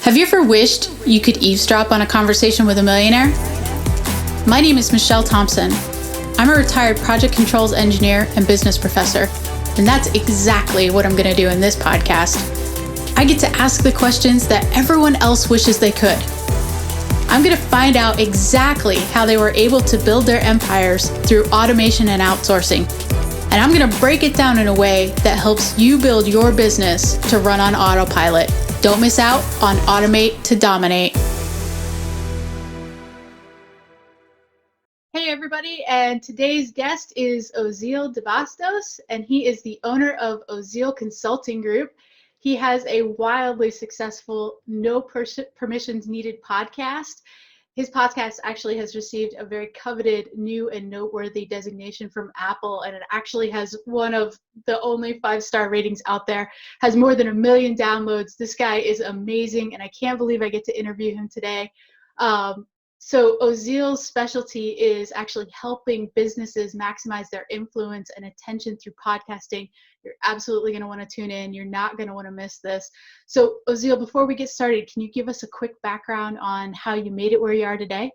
Have you ever wished you could eavesdrop on a conversation with a millionaire? My name is Michelle Thompson. I'm a retired project controls engineer and business professor, and that's exactly what I'm going to do in this podcast. I get to ask the questions that everyone else wishes they could. I'm going to find out exactly how they were able to build their empires through automation and outsourcing. And I'm going to break it down in a way that helps you build your business to run on autopilot. Don't miss out on Automate to Dominate. Hey everybody, and today's guest is Ozeal Debastos, and he is the owner of Ozeal Consulting Group. He has a wildly successful No Permissions Needed podcast. His podcast actually has received a very coveted new and noteworthy designation from Apple, and it actually has one of the only 5-star ratings out there, has more than 1 million downloads. This guy is amazing, and I can't believe I get to interview him today. So Ozeal's specialty is actually helping businesses maximize their influence and attention through podcasting. You're absolutely going to want to tune in. You're not going to want to miss this. So Ozeal, before we get started, can you give us a quick background on how you made it where you are today?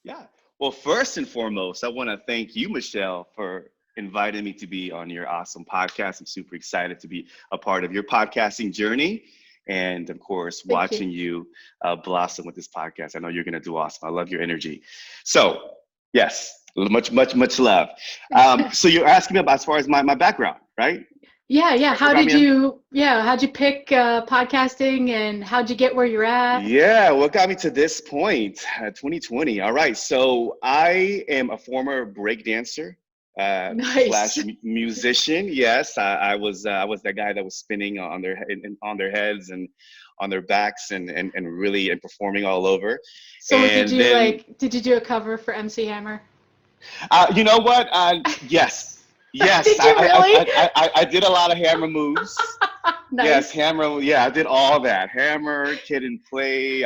Yeah. Well, first and foremost, I want to thank you, Michelle, for inviting me to be on your awesome podcast. I'm super excited to be a part of your podcasting journey. And of course, watching you blossom with this podcast. I know you're going to do awesome. I love your energy. So yes, much love. So you're asking me about as far as my background, right? Yeah. How'd you pick podcasting, and how'd you get where you're at? Yeah, what got me to this point, 2020. All right. So I am a former breakdancer. Nice. Slash musician. Yes, I was that guy that was spinning on their heads and on their backs and really performing all over. So did you do a cover for MC Hammer? You know what? Yes. Did you really? I did a lot of Hammer moves. Nice. Yes, Hammer. Yeah, I did all that. Hammer, Kid and Play.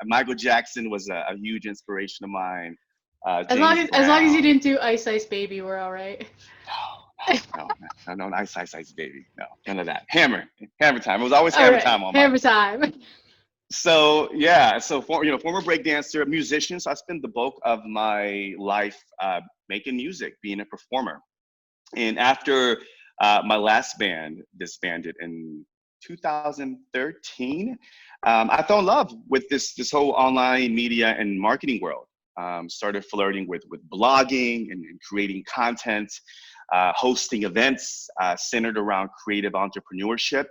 Michael Jackson was a huge inspiration of mine. As long as you didn't do Ice Ice Baby, we're all right. No, Ice Baby. No, none of that. Hammer time. It was always Hammer time on Hammer time. So yeah, former breakdancer, musician. So I spent the bulk of my life making music, being a performer. And after my last band disbanded in 2013, I fell in love with this whole online media and marketing world. Started flirting with blogging and creating content, hosting events centered around creative entrepreneurship,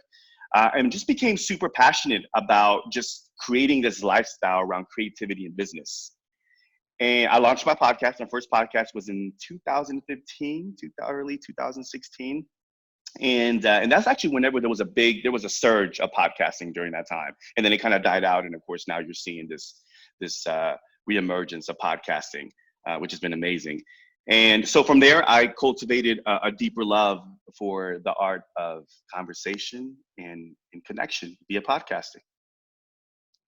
and just became super passionate about just creating this lifestyle around creativity and business. And I launched my podcast. My first podcast was in 2015, early 2016. And that's actually whenever there was a surge of podcasting during that time. And then it kind of died out. And of course, now you're seeing this reemergence of podcasting, which has been amazing. And so from there, I cultivated a deeper love for the art of conversation and connection via podcasting.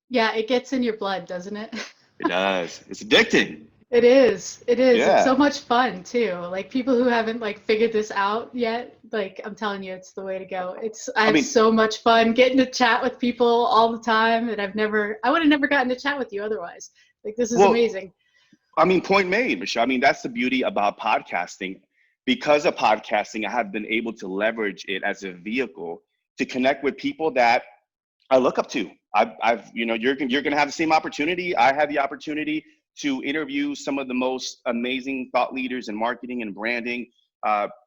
Yeah, it gets in your blood, doesn't it? It does. It's addicting. It is. Yeah. It's so much fun too. Like people who haven't figured this out yet, I'm telling you, it's the way to go. I have so much fun getting to chat with people all the time that I would have never gotten to chat with you otherwise. This is amazing. Point made, Michelle. That's the beauty about podcasting. Because of podcasting, I have been able to leverage it as a vehicle to connect with people that I look up to. You're going to have the same opportunity. I had the opportunity to interview some of the most amazing thought leaders in marketing and branding,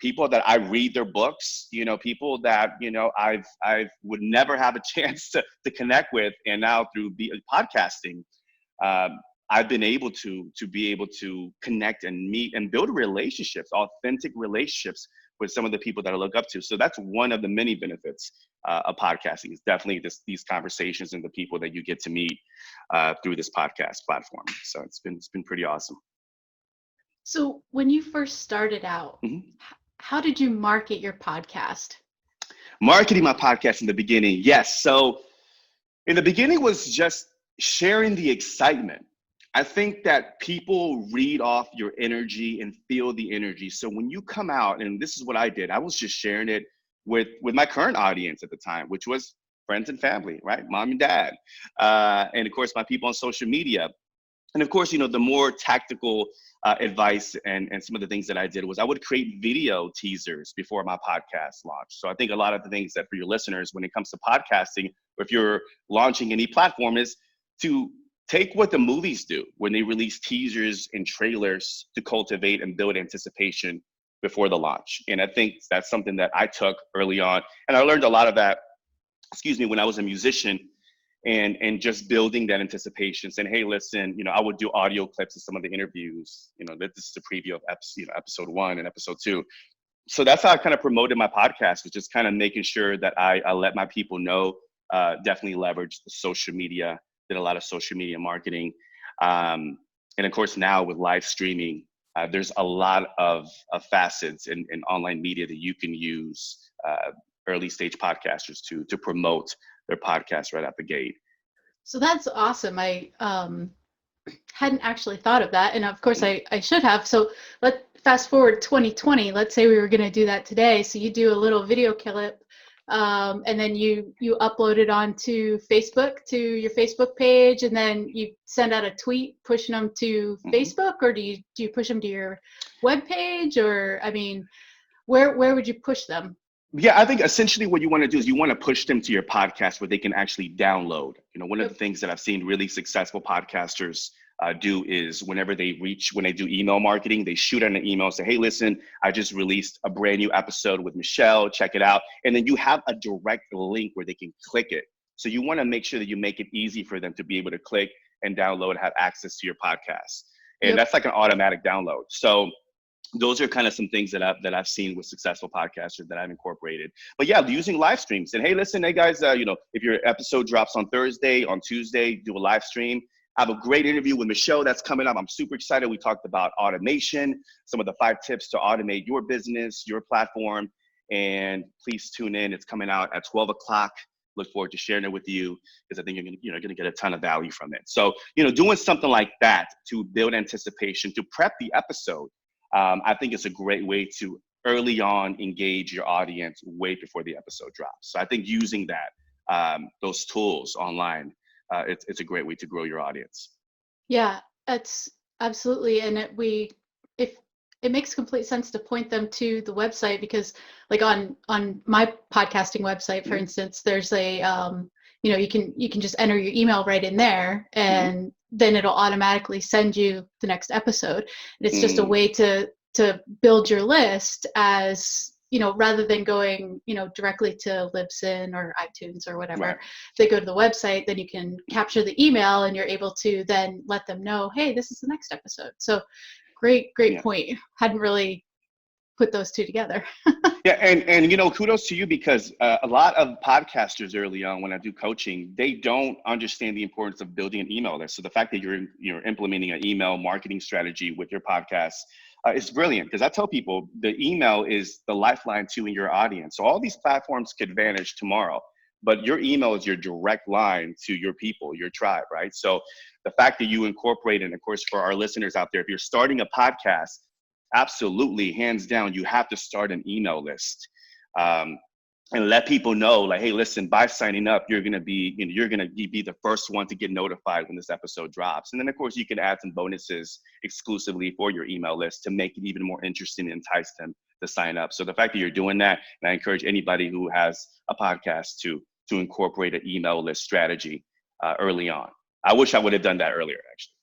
people that I read their books, people that, I would never have a chance to connect with. And now through podcasting, I've been able to connect and meet and build relationships, authentic relationships with some of the people that I look up to. So that's one of the many benefits of podcasting, is definitely these conversations and the people that you get to meet through this podcast platform. So it's been pretty awesome. So when you first started out, how did you market your podcast? Marketing my podcast in the beginning, yes. So in the beginning was just sharing the excitement. I think that people read off your energy and feel the energy. So when you come out, and this is what I did, I was just sharing it with my current audience at the time, which was friends and family, right? Mom and dad. And of course, my people on social media. And of course, the more tactical advice and some of the things that I did was I would create video teasers before my podcast launch. So I think a lot of the things that for your listeners, when it comes to podcasting, or if you're launching any platform, is to take what the movies do when they release teasers and trailers to cultivate and build anticipation before the launch. And I think that's something that I took early on. And I learned a lot of that, when I was a musician, and just building that anticipation, saying, hey, listen, I would do audio clips of some of the interviews, that this is a preview of episode 1 and episode 2. So that's how I kind of promoted my podcast, was just kind of making sure that I let my people know, definitely leverage the social media, did a lot of social media marketing. And of course, now with live streaming, there's a lot of facets in online media that you can use early stage podcasters to promote their podcast right out the gate. So that's awesome. I hadn't actually thought of that. And of course I should have. So let's fast forward 2020. Let's say we were going to do that today. So you do a little video clip and then you upload it onto Facebook, to your Facebook page, and then you send out a tweet pushing them to Facebook, or do you push them to your web page? Or, I mean, where would you push them? Yeah, I think essentially what you want to do is you want to push them to your podcast where they can actually download. One of the things that I've seen really successful podcasters do is when they do email marketing, they shoot out an email, say, hey, listen, I just released a brand new episode with Michelle, check it out. And then you have a direct link where they can click it. So you want to make sure that you make it easy for them to be able to click and download, have access to your podcast. And that's like an automatic download. So those are kind of some things that I've seen with successful podcasters that I've incorporated. But yeah, using live streams. And hey, listen, hey guys, if your episode drops on Thursday, on Tuesday, do a live stream. I have a great interview with Michelle that's coming up. I'm super excited. We talked about automation, some of the 5 tips to automate your business, your platform. And please tune in. It's coming out at 12 o'clock. Look forward to sharing it with you, because I think you're going to get a ton of value from it. So, doing something like that to build anticipation, to prep the episode, I think it's a great way to early on engage your audience way before the episode drops. So I think using that, those tools online, it's a great way to grow your audience. Yeah, that's absolutely. And it makes complete sense to point them to the website, because like on my podcasting website, for instance, there's a, you can just enter your email right in there, and then it'll automatically send you the next episode. And it's just a way to build your list, as, rather than going, directly to Libsyn or iTunes or whatever. Right. They go to the website, then you can capture the email and you're able to then let them know, hey, this is the next episode. So great point. Hadn't really put those two together. Yeah, and kudos to you, because a lot of podcasters early on, when I do coaching, they don't understand the importance of building an email list. So the fact that you're implementing an email marketing strategy with your podcast is brilliant, because I tell people the email is the lifeline to your audience. So all these platforms could vanish tomorrow, but your email is your direct line to your people, your tribe, right? So the fact that you incorporate, and of course for our listeners out there, if you're starting a podcast, absolutely, hands down, you have to start an email list, and let people know, like, hey, listen, by signing up, you're gonna be the first one to get notified when this episode drops. And then of course you can add some bonuses exclusively for your email list to make it even more interesting and entice them to sign up. So the fact that you're doing that, and I encourage anybody who has a podcast to incorporate an email list strategy early on. I wish I would have done that earlier, actually.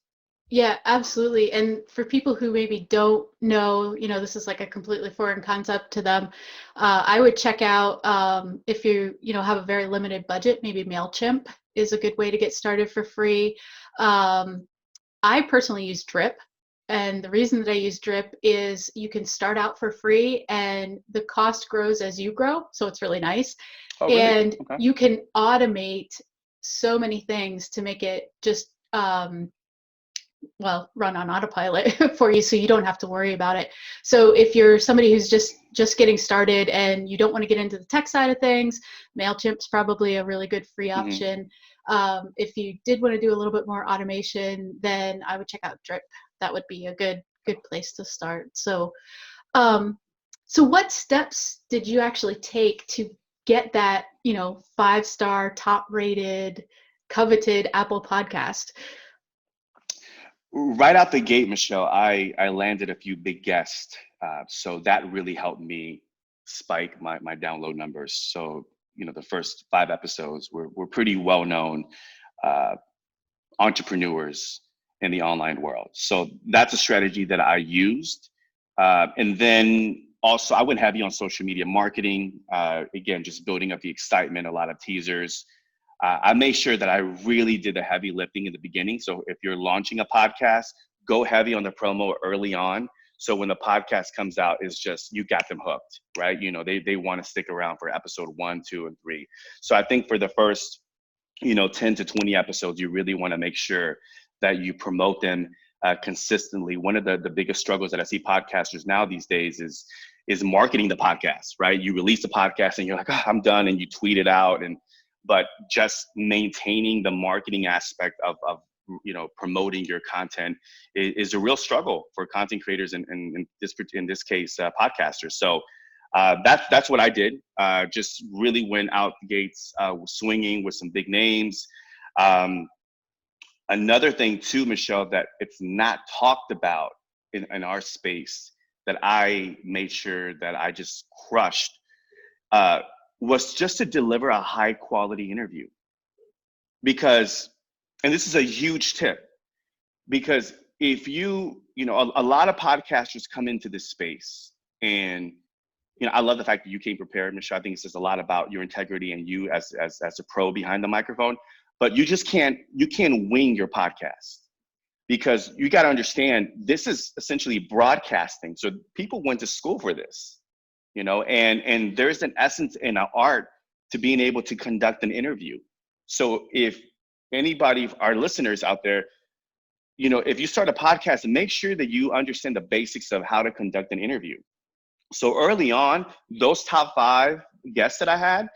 Yeah, absolutely. And for people who maybe don't know, this is like a completely foreign concept to them, I would check out, if you have a very limited budget, maybe MailChimp is a good way to get started for free. I personally use Drip. And the reason that I use Drip is you can start out for free and the cost grows as you grow. So it's really nice. Oh, really? And Okay. you can automate so many things to make it just, run on autopilot for you, so you don't have to worry about it. So if you're somebody who's just getting started and you don't want to get into the tech side of things, MailChimp's probably a really good free option. If you did want to do a little bit more automation, then I would check out Drip. That would be a good place to start. So so what steps did you actually take to get that, 5-star, top-rated, coveted Apple podcast? Right out the gate, Michelle, I landed a few big guests. So that really helped me spike my download numbers. So, the first 5 episodes were pretty well known uh, entrepreneurs in the online world. So that's a strategy that I used. And then also, I went heavy on social media marketing. Again, just building up the excitement, a lot of teasers. I made sure that I really did the heavy lifting in the beginning. So if you're launching a podcast, go heavy on the promo early on. So when the podcast comes out, it's just, you got them hooked, right? They want to stick around for episode 1, 2, and 3. So I think for the first 10 to 20 episodes, you really want to make sure that you promote them consistently. One of the biggest struggles that I see podcasters now these days is marketing the podcast, right? You release a podcast and you're like, oh, I'm done, and you tweet it out, but just maintaining the marketing aspect of promoting your content is a real struggle for content creators and in this case podcasters. So that's what I did. Just really went out the gates swinging with some big names. Another thing too, Michelle, that it's not talked about in our space that I made sure that I just crushed was just to deliver a high quality interview. Because, and this is a huge tip, because if a lot of podcasters come into this space, and I love the fact that you came prepared, Michelle. I think it says a lot about your integrity and you as a pro behind the microphone. But you can't wing your podcast, because you got to understand this is essentially broadcasting. So people went to school for this, and there's an essence and an art to being able to conduct an interview. So if anybody, our listeners out there, if you start a podcast, make sure that you understand the basics of how to conduct an interview. So early on, those top 5 guests that I had,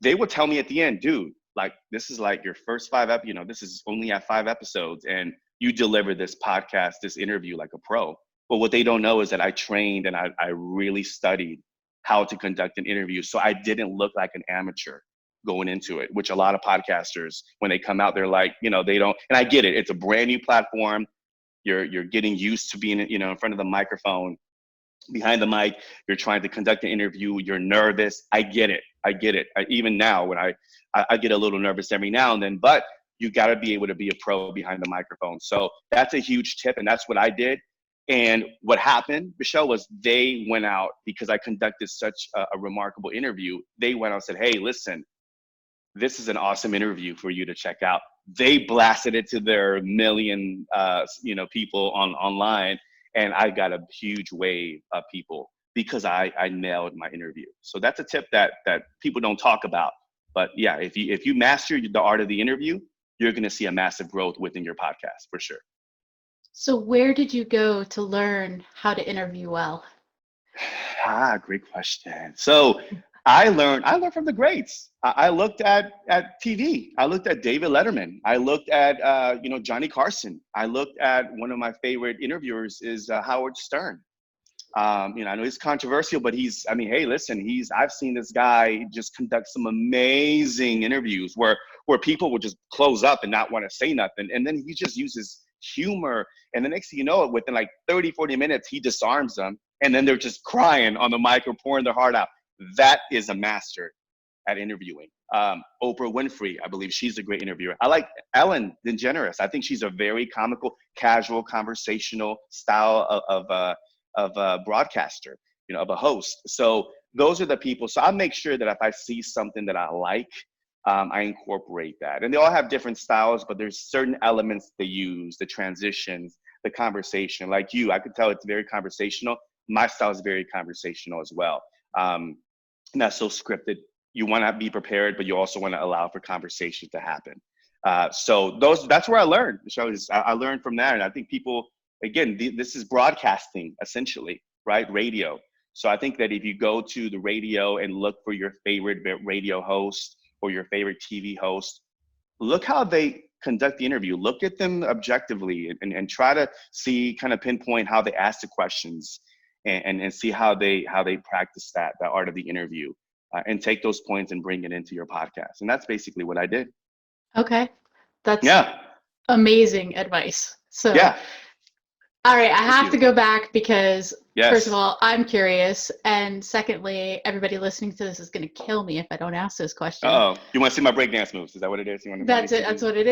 they would tell me at the end, dude, like, this is like your first 5 this is only at 5 episodes, and you deliver this podcast, this interview like a pro. But what they don't know is that I trained and I really studied how to conduct an interview. So I didn't look like an amateur going into it, which a lot of podcasters, when they come out, they're like, they don't, and I get it. It's a brand new platform. You're getting used to being, in front of the microphone, behind the mic, you're trying to conduct an interview, you're nervous. I get it. Even now, when I get a little nervous every now and then, but you got to be able to be a pro behind the microphone. So that's a huge tip, and that's what I did. And what happened, Michelle, was they went out, because I conducted such a remarkable interview. They went out and said, hey, listen, this is an awesome interview for you to check out. They blasted it to their million, people online. And I got a huge wave of people because I nailed my interview. So that's a tip that people don't talk about. But yeah, if you master the art of the interview, you're going to see a massive growth within your podcast for sure. So where did you go to learn how to interview well? Great question. So I learned from the greats. I looked at TV. I looked at David Letterman. I looked at Johnny Carson. I looked at, one of my favorite interviewers is Howard Stern. I know he's controversial, but hey, listen, I've seen this guy just conduct some amazing interviews where people would just close up and not want to say nothing. And then he just uses humor. And the next thing you know, within like 30, 40 minutes, he disarms them. And then they're just crying on the mic or pouring their heart out. That is a master at interviewing. Oprah Winfrey, I believe she's a great interviewer. I like Ellen DeGeneres. I think she's a very comical, casual, conversational style of a broadcaster, of a host. So those are the people. So I make sure that if I see something that I like, I incorporate that. And they all have different styles, but there's certain elements they use, the transitions, the conversation. Like you, I could tell it's very conversational. My style is very conversational as well. Not so scripted. You want to be prepared, but you also want to allow for conversation to happen. So that's where I learned. I learned from that. And I think people, again, this is broadcasting essentially, right? Radio. So I think that if you go to the radio and look for your favorite radio host or your favorite TV host, look how they conduct the interview. Look at them objectively and try to see, kind of pinpoint how they ask the questions and see how they practice the art of the interview. and take those points and bring it into your podcast. And that's basically what I did. Okay. That's Yeah. amazing advice. So, Yeah. all right, I Thank have to you. go back because first of Yes. all, I'm curious, and secondly, everybody listening to this is going to kill me if I don't ask this question. Uh-oh. You want to see my breakdance moves? Is that what it is? You want That's to it. see That's the... what it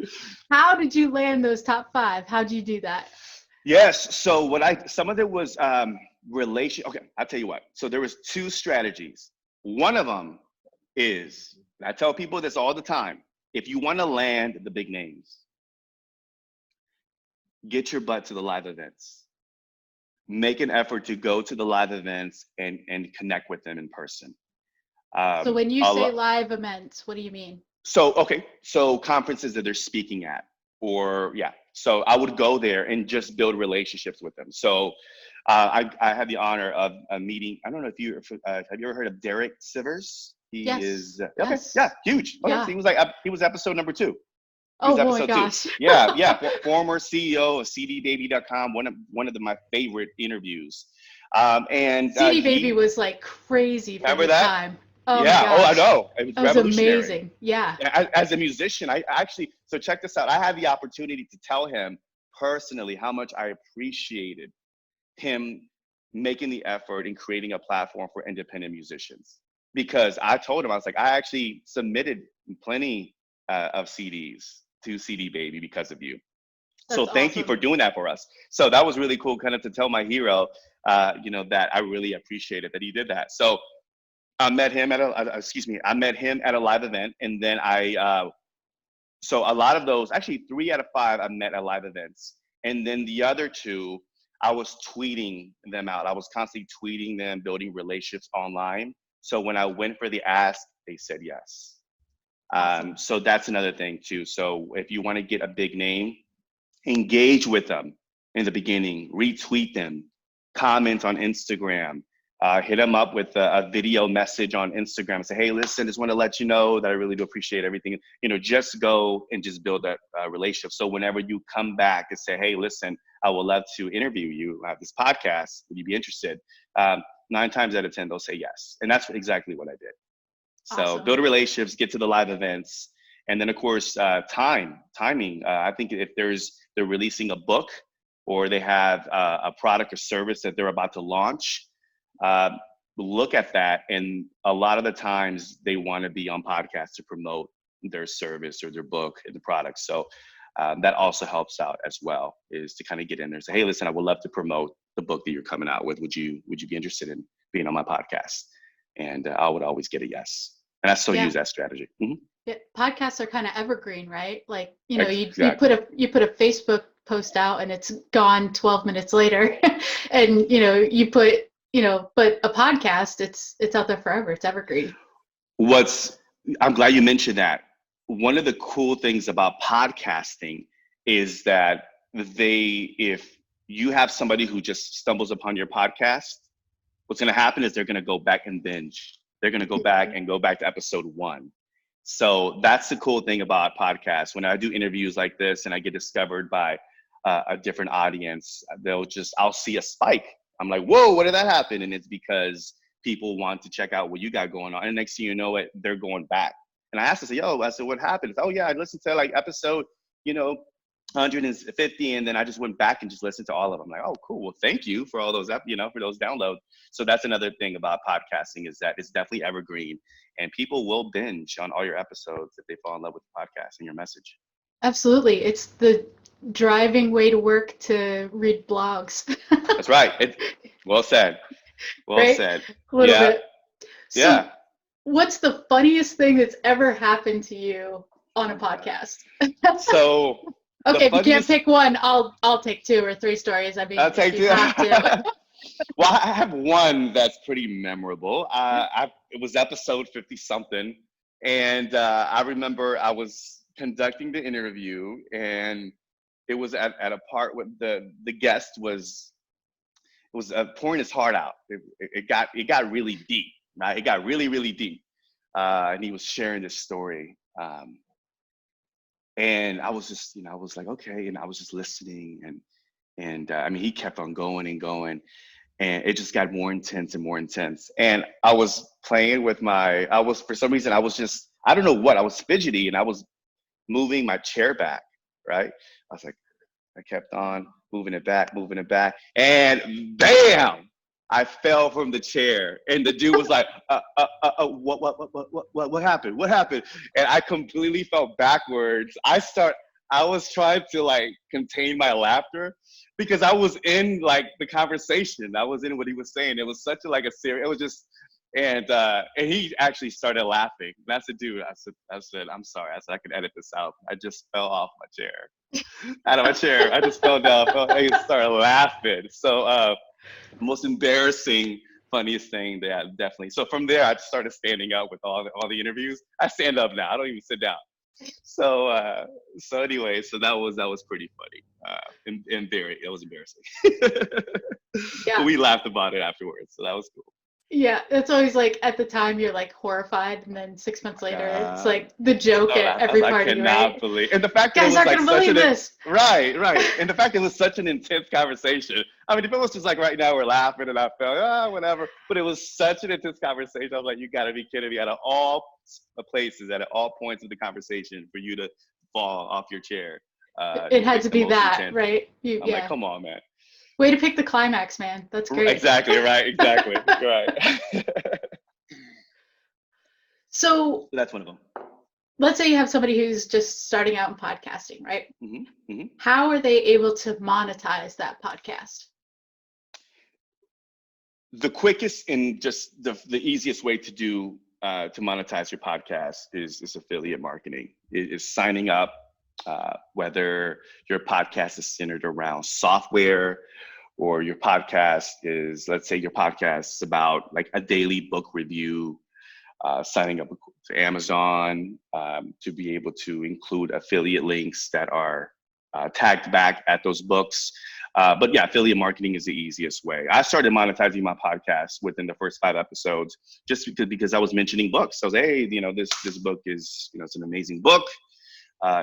is. How did you land those top 5? How did you do that? Yes. So some of it was relation. Okay, I'll tell you what. So there was 2 strategies. One of them is, and I tell people this all the time, if you want to land the big names, get your butt to the live events. Make an effort to go to the live events and connect with them in person. So when you A say lo- live events, what do you mean? So, okay, so conferences that they're speaking at, or yeah, so I would go there and just build relationships with them. So, I had the honor of meeting. I don't know if have you ever heard of Derek Sivers? He Yes. is okay, Yes. yeah, huge. Okay, so Yeah. he was episode number 2. He was Oh my episode 2. gosh. Yeah, yeah, former CEO of CDBaby.com. One of my favorite interviews. And CD Baby he was like crazy for remember the that? time. Oh my Yeah. Oh, I gosh. know. It was That was revolutionary. amazing. Yeah. As a musician, I actually, so check this out. I had the opportunity to tell him personally how much I appreciated him making the effort and creating a platform for independent musicians. Because I told him, I was like, I actually submitted plenty of CDs to CD Baby because of you. So That's thank you for awesome. doing that for us. So that was really cool, kind of to tell my hero, that I really appreciated that he did that. So I met him at I met him at a live event, and then so a lot of those, actually 3 out of 5, I met at live events, and then the other 2, I was tweeting them out. I was constantly tweeting them, building relationships online. So when I went for the ask, they said yes. Awesome. So that's another thing too. So if you want to get a big name, engage with them in the beginning, retweet them, comment on Instagram, hit them up with a video message on Instagram. Say, hey, listen, just want to let you know that I really do appreciate everything. Just go and just build that relationship. So whenever you come back and say, hey, listen, I would love to interview you. I have this podcast. Would you be interested? 9 times out of 10, they'll say yes. And that's exactly what I did. So Awesome. build relationships, get to the live events, and then of course timing. I think if they're releasing a book or they have a product or service that they're about to launch, uh, look at that. And a lot of the times they want to be on podcasts to promote their service or their book and the product. So that also helps out as well, is to kind of get in there and say, hey, listen, I would love to promote the book that you're coming out with. Would you be interested in being on my podcast? And I would always get a yes. And I still Yeah. use that strategy. Mm-hmm. Yeah. Podcasts are kind of evergreen, right? Like, you Exactly. put a Facebook post out and it's gone 12 minutes later. And but a podcast, it's out there forever. It's evergreen. I'm glad you mentioned that. One of the cool things about podcasting is that if you have somebody who just stumbles upon your podcast, what's going to happen is they're going to go back and binge. They're going to go back to episode 1. So that's the cool thing about podcasts. When I do interviews like this and I get discovered by a different audience, I'll see a spike. I'm like, whoa, what did that happen? And it's because people want to check out what you got going on. And next thing you know it, they're going back. And I asked them, I said, what happened? Oh yeah, I listened to like episode, 150, and then I just went back and just listened to all of them. I'm like, oh, cool. Well, thank you for all those, for those downloads. So that's another thing about podcasting, is that it's definitely evergreen, and people will binge on all your episodes if they fall in love with the podcast and your message. Absolutely. It's the driving way to work to read blogs. That's right. Well said. Well Right? said. A little Yeah. bit. So, Yeah. what's the funniest thing that's ever happened to you on a podcast? So Okay, if you can't pick one, I'll take 2 or 3 stories. I mean, I'll if take you 2. have to. Well, I have one that's pretty memorable. It was episode 50 something, and I remember I was conducting the interview, and it was at a part where the guest was pouring his heart out. It got really deep, right? It got really, really deep, and he was sharing this story. And I was just, I was like, okay, and I was just listening, and I mean, he kept on going and going. and it just got more intense and more intense. And I was playing with for some reason, I don't know what, I was fidgety and I was moving my chair back, right? I was like, I kept on moving it back, and bam! I fell from the chair, and the dude was like, what happened? What happened?" And I completely fell backwards. I was trying to like contain my laughter because I was in like the conversation. I was in what he was saying. It was such a like a serious. It was just, and he actually started laughing. That's the dude. I said, "I'm sorry." I said, "I could edit this out. I just fell off my chair." Out of my chair. I just fell down. I started laughing. So, most embarrassing, funniest thing that definitely. So from there, I started standing up with all the interviews. I stand up now. I don't even sit down. So, so anyway, so that was pretty funny. And very, it was embarrassing. But Yeah. we laughed about it afterwards. So that was cool. Yeah, it's always like at the time you're like horrified, and then 6 months later it's God. like the joke Oh, at every I party, right? cannot believe, and the fact that it Guys was aren't like gonna such believe an this. right, right, and the fact it was such an intense conversation. I mean, if it was just like right now we're laughing and I felt whatever, but it was such an intense conversation. I was like, you got to be kidding me! Out of all places, at all points of the conversation, for you to fall off your chair It to had pick to the be most that, intense. right? I'm like, Yeah. come on, man. Way to pick the climax, man. That's great. Exactly right. Exactly right. So So that's one of them. let's say you have somebody who's just starting out in podcasting, right? Hmm. Hmm. How are they able to monetize that podcast? The quickest and just the easiest way to do to monetize your podcast is affiliate marketing. Is signing up, whether your podcast is centered around software or your podcast is, let's say your podcast is about like a daily book review, signing up to Amazon to be able to include affiliate links that are tagged back at those books. But yeah, affiliate marketing is the easiest way. I started monetizing my podcast within the first 5 episodes, just because I was mentioning books. I was, hey, this book is, it's an amazing book.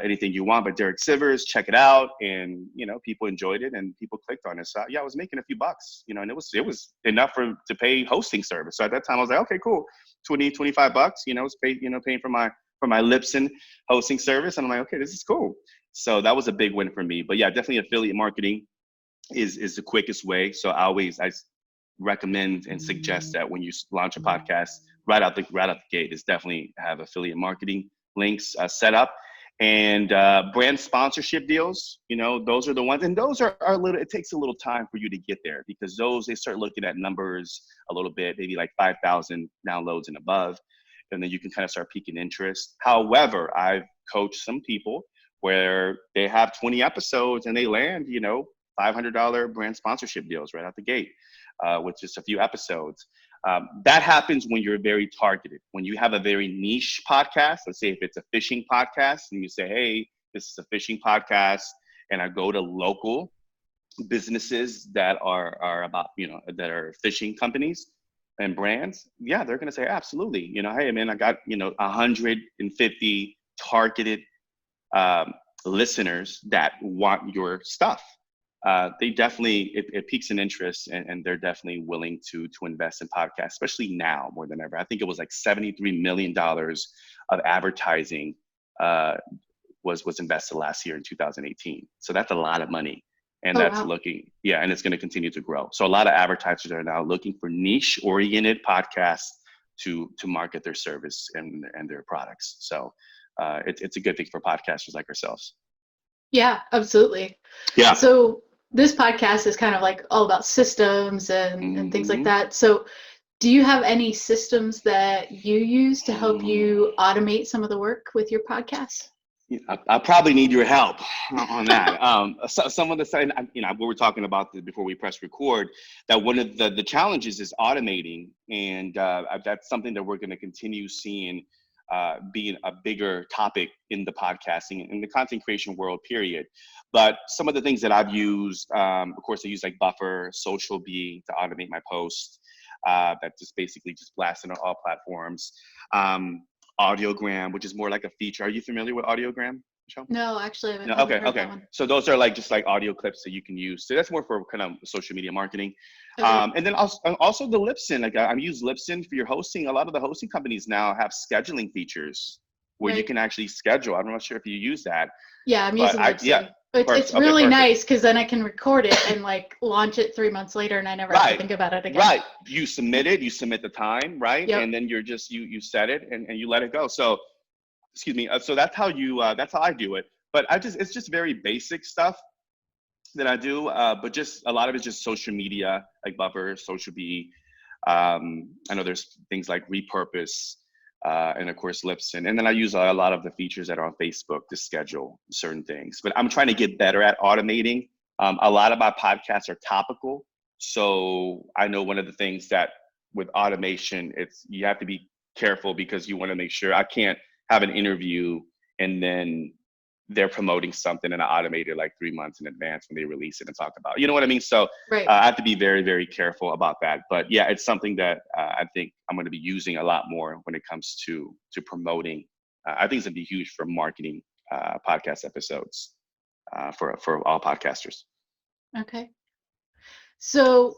Anything You Want by Derek Sivers, check it out. And people enjoyed it and people clicked on it. So yeah, I was making a few bucks, and it was enough to pay hosting service. So at that time I was like, okay, cool, 25 bucks, it's paying for my Lipson hosting service. And I'm like, okay, this is cool. So that was a big win for me. But yeah, definitely affiliate marketing is the quickest way. So I recommend and suggest that when you launch a podcast, right out the gate, is definitely have affiliate marketing links set up. And brand sponsorship deals, those are the ones, and those are a little, it takes a little time for you to get there, because they start looking at numbers a little bit, maybe like 5,000 downloads and above, and then you can kind of start piquing interest. However, I've coached some people where they have 20 episodes and they land, $500 brand sponsorship deals right out the gate with just a few episodes. That happens when you're very targeted. When you have a very niche podcast, let's say if it's a fishing podcast and you say, hey, this is a fishing podcast, and I go to local businesses that are about, that are fishing companies and brands, yeah, they're going to say, absolutely. Hey, man, I got, 150 targeted listeners that want your stuff. They definitely, it piques an interest, and they're definitely willing to invest in podcasts, especially now more than ever. I think it was like $73 million of advertising was invested last year in 2018. So that's a lot of money. And Oh, that's wow. and it's going to continue to grow. So a lot of advertisers are now looking for niche oriented podcasts to market their service and their products. So it's a good thing for podcasters like ourselves. Yeah, absolutely. Yeah. So this podcast is kind of like all about systems and things like that. So do you have any systems that you use to help you automate some of the work with your podcast? I probably need your help on that. So some of the, we were talking about this before we press record, that one of the challenges is automating, and that's something that we're going to continue seeing being a bigger topic in the podcasting, in the content creation world, period. But some of the things that I've used, of course, I use like Buffer, Social Bee to automate my posts. That just basically just blasting on all platforms. Audiogram, which is more like a feature. Are you familiar with Audiogram? Michelle? No, actually, I No, haven't okay, heard that okay. one. So those are like just like audio clips that you can use. So that's more for kind of social media marketing. Okay. And then also the Libsyn. Like I use Libsyn for your hosting. A lot of the hosting companies now have scheduling features where you Right. can actually schedule. I'm not sure if you use that, Yeah, I'm but using Libsyn. It's Okay, really perfect. nice because then I can record it and like launch it 3 months later, and I never have to Right, think about it again. right. You submit it. You submit the time, right, Yep. and then you're just you set it and you let it go. So excuse me. So that's how you that's how I do it. But it's just very basic stuff that I do, but just a lot of it's just social media, like Buffer, Social Bee. I know there's things like Repurpose, and of course Libsyn, and then I use a lot of the features that are on Facebook to schedule certain things. But I'm trying to get better at automating. A lot of my podcasts are topical, so I know one of the things that with automation, it's you have to be careful because you want to make sure I can't have an interview and then they're promoting something and I automate it like 3 months in advance when they release it and talk about, you know what I mean? So Right. I have to be very, very careful about that. But yeah, it's something that I think I'm going to be using a lot more when it comes to promoting. I think it's going to be huge for marketing podcast episodes for all podcasters. Okay. So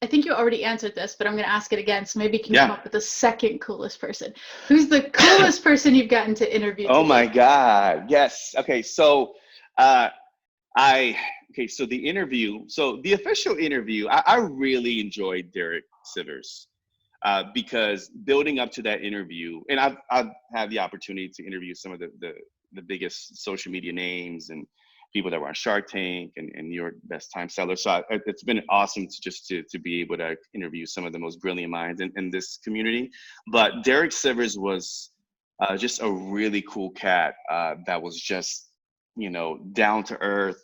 I think you already answered this, but I'm going to ask it again. So maybe you can come up with the second coolest person. Who's the coolest person you've gotten to interview Oh today? my God. Yes. Okay. So so the interview, so the official interview, I really enjoyed Derek Sivers because building up to that interview, and I've had the opportunity to interview some of the biggest social media names and people that were on Shark Tank and New York Best Time Seller. So it's been awesome to be able to interview some of the most brilliant minds in this community. But Derek Sivers was just a really cool cat that was just, down to earth,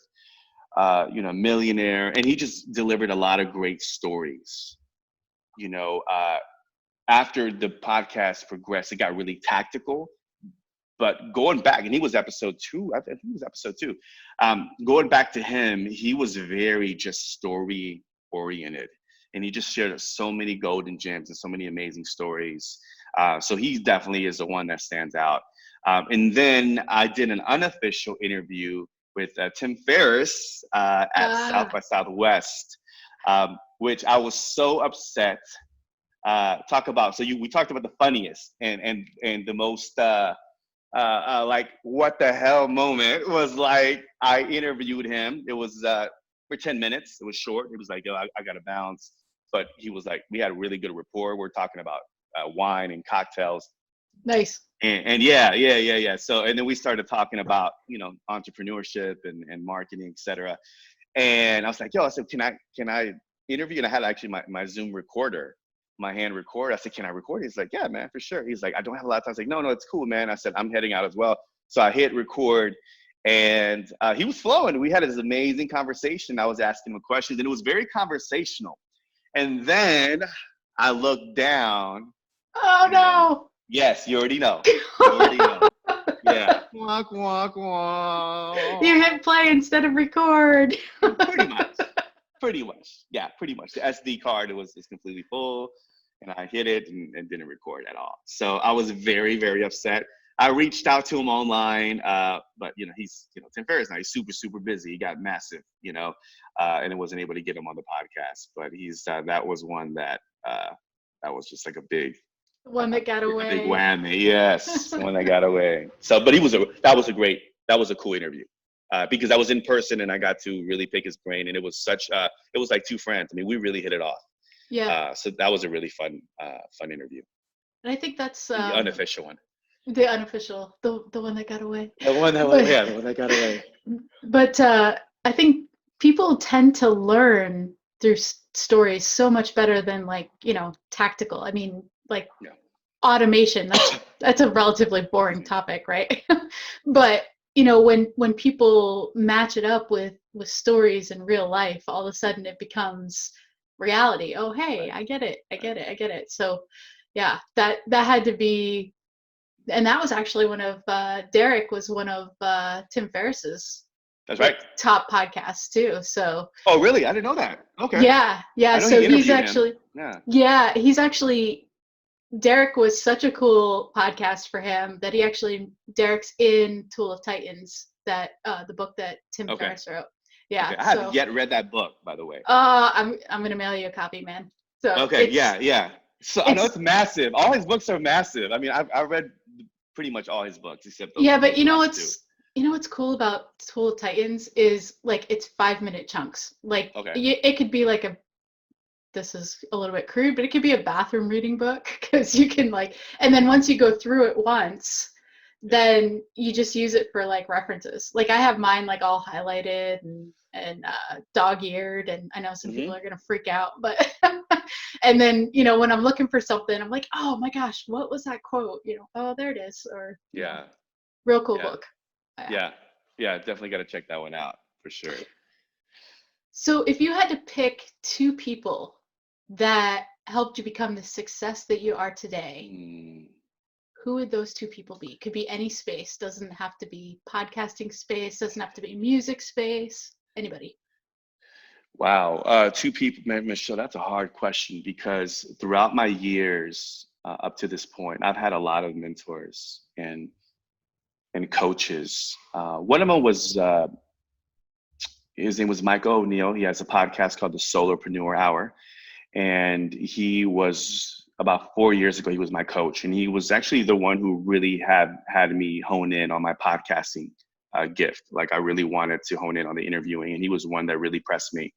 millionaire, and he just delivered a lot of great stories. After the podcast progressed, it got really tactical. But going back, and he was episode 2, I think he was episode 2. Going back to him, he was very just story oriented, and he just shared so many golden gems and so many amazing stories. So he definitely is the one that stands out. And then I did an unofficial interview with Tim Ferriss at South by Southwest, which I was so upset. We talked about the funniest and the most like what the hell moment was like I interviewed him. It was for 10 minutes. It was short. It was like, yo, I got to bounce. But he was like, we had a really good rapport. We're talking about wine and cocktails. Nice. And yeah. So, and then we started talking about, entrepreneurship and marketing, et cetera. And I was like, yo, I said, can I interview? And I had actually my Zoom recorder, my hand record. I said, can I record? He's like, yeah, man, for sure. He's like, I don't have a lot of time. I was like, no, it's cool, man. I said, I'm heading out as well. So I hit record and he was flowing. We had this amazing conversation. I was asking him questions and it was very conversational. And then I looked down. Oh, no. Yes, you already know. Yeah. Walk, walk, walk. You hit play instead of record. Pretty much. Yeah, pretty much. The SD card was completely full, and I hit it and didn't record at all. So I was very, very upset. I reached out to him online, but he's Tim Ferriss now. He's super, super busy. He got massive, and it wasn't able to get him on the podcast. But he's that was one that was just like a big. One that got away. A big whammy, yes. One that got away. So, but that was a cool interview. Because I was in person and I got to really pick his brain, and it was it was like two friends. I mean, we really hit it off. Yeah. So that was a really fun interview. And I think that's the unofficial one. The unofficial, the one that got away. The one that got away. But I think people tend to learn through stories so much better than tactical. I mean, automation. That's a relatively boring topic, right? But when people match it up with stories in real life, all of a sudden it becomes reality. Oh, hey, I get it. So yeah, that had to be, and that was actually one of Derek was one of Tim Ferriss's That's right. top podcasts too. So oh really? I didn't know that. Okay. Yeah. So he's actually he's Derek was such a cool podcast for him that Derek's in Tool of Titans, that the book that Tim Okay. Ferriss wrote. Yeah. Okay. I haven't So yet read that book, by the way. I'm gonna mail you a copy, man. So Okay. Yeah. Yeah. So I know it's it's massive. All his books are massive. I mean, I read pretty much all his books except yeah, but those last two. you know what's cool about Tool of Titans is like it's 5-minute chunks. Like Okay. it could be like this is a little bit crude, but it could be a bathroom reading book because you can like, and then once you go through it once, Yeah. then you just use it for like references. Like I have mine like all highlighted and dog-eared, and I know some people Hmm. are gonna freak out, but and then when I'm looking for something, I'm like, oh my gosh, what was that quote? Oh, there it is, or Yeah. real cool Yeah. book. Yeah. Yeah. Yeah. Definitely got to check that one out for sure. So if you had to pick two people that helped you become the success that you are today, Mm. who would those two people be? Could be any space, doesn't have to be podcasting space, doesn't have to be music space, anybody. Wow. Two people, man, Michelle, that's a hard question because throughout my years up to this point, I've had a lot of mentors and coaches. One of them was his name was Michael O'Neill. He has a podcast called the Solopreneur Hour, and he was about 4 years ago. He was my coach, and he was actually the one who really had me hone in on my podcasting gift. Like I really wanted to hone in on the interviewing, and he was one that really pressed me.